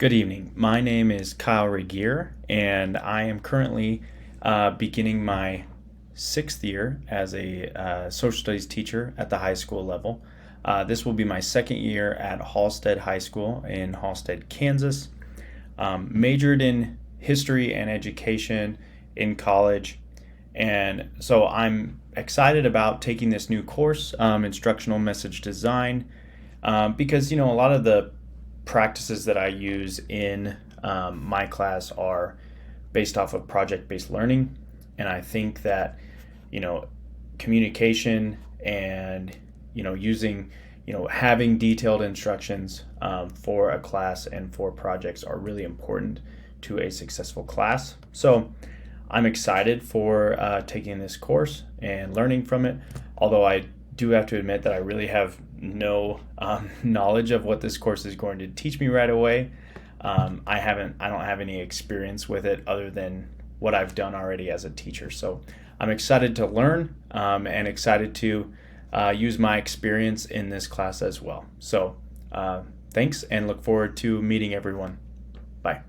Good evening. My name is Kyle Regier, and I am currently beginning my sixth year as a social studies teacher at the high school level. This will be my second year at Halstead High School in Halstead, Kansas. Majored in history and education in college, and so I'm excited about taking this new course, instructional message design, because a lot of the practices that I use in my class are based off of project-based learning, and I think that you know communication and using having detailed instructions for a class and for projects are really important to a successful class. So I'm excited for taking this course and learning from it, although I do have to admit that I really have no knowledge of what this course is going to teach me right away. I don't have any experience with it other than what I've done already as a teacher. So I'm excited to learn and excited to use my experience in this class as well. So thanks, and look forward to meeting everyone. Bye.